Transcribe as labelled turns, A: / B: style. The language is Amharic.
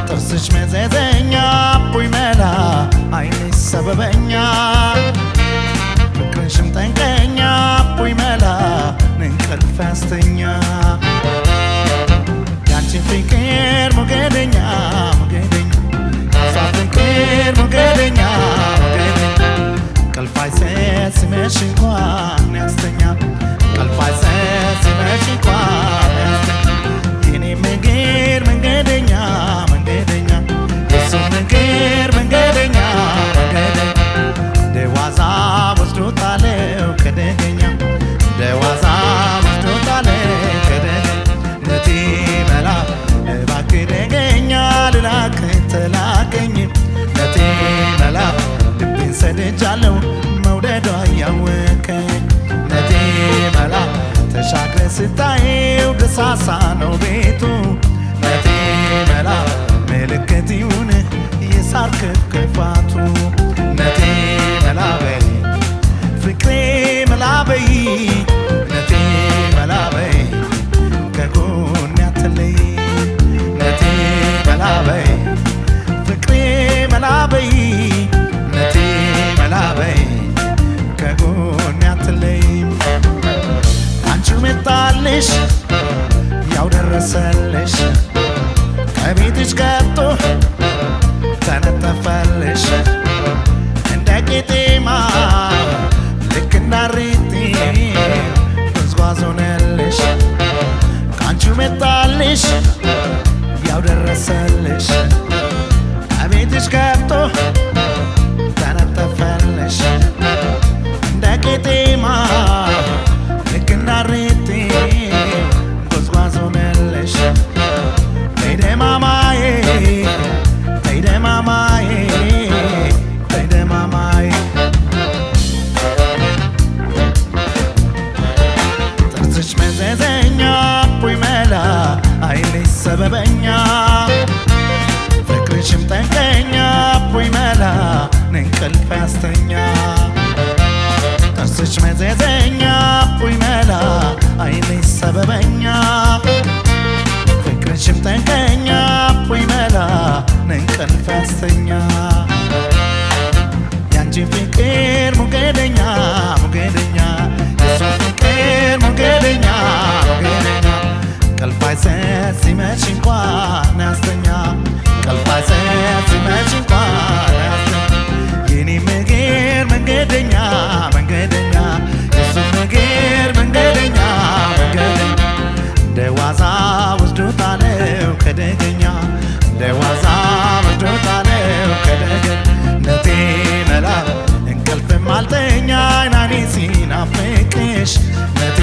A: ጥርስሽ መዘዘኛ ቡይ መላ አይንሽ ሰበበኛ ፍቅርሽም ጠንቀኛ ቡይ መላ እንቅልፍ ያስተኛ ያንቺን ፍቅር ሞገደኛ ሞገደኛ ያንሷ ፍቅር ሞገደኛ ሞገደኛ እንቅልፍ አይሰጥ ሲመሽ እንኳን ያስተኛ እንቅልፍ አይሰጥ ሲመሽ እንኳን ያስተኛ የኔ መንገድ መንገደኛ መንገደኛ የሱ መንገድ መንገደኛ መንገደኛ ደዋዛ ወስዶታለው ከደገኛ ደዋዛ ወስዶታለው ከደገኛ ነቲ መላ እባክህ ደገኛ ልላክ ተላከኝ ነቲ መላ ልቤን ሰድጃለው መውደዷ ያወከኝ ነቲ መላ ተሻግረ ስታየው ደሳሳ ነው ቤቱ ነቲ መላ ምልክት ይሁን የሳር ክፋቱ ነቲ መላ በይ ፍቅሬ መላ በይ ነቲ መላ በይ ከጎኔ አትለይ ነቲ መላ በይ ፍቅሬ መላ በይ ነቲ መላ በይ ከጎኔ አትለይ አንቺው መጣልሽ ያው ደረሰልሽ ከቤትሽ ገብቶ ተነጠፈልሽ እንደ ቄጤማ ልክ እንዳሪቲ ጉዝጓዝ ሆነልሽ ከአንቺው መጣልሽ ያው ደረሰልሽ ከቤትሽ ገብቶ ተነጠፈልሽ እንደ ቄጤማ ልክ እንዳሪቲ ጉዝጓዝ ሆነልሽ ተይደማማዬ ተይደማማዬ ተይደማማዬ ጥርስሽ መዘዘኛ ቡይ መላ አይንሽ ሰበበኛ ፍቅርሽም ጠንቀኛ ቡይ መላ እንቅልፍ ያስተኛ ጥርስሽ መዘዘኛ ቡይ መላ አይንሽ ሰበበኛ ፍቅርሽም ጠንቀኛ ቡይ መላ እንቅልፍ ያስተኛ ያንቺን ፍቅር ሞገደኛ ሞገደኛ የሱ ፍቅር ሞገደኛ ሞገደኛ እንቅልፍ አይሰጥ ሲመሽ እንኳን ያስተኛ እንቅልፍ አይሰጥ ሲመሽ እንኳን ያስተኛ የኔ መንገድ መንገደኛ መንገደኛ የሱ መንገድ መንገደኛ መንገደኛ ደዋዛ ወስዶታለው ከደገኛ ደዋዛ ወስዶታለው ከደገኛ ነቲ መላ እንቅልፍም አልተኛ ናኔ ሲናፍቅሽ ነቲ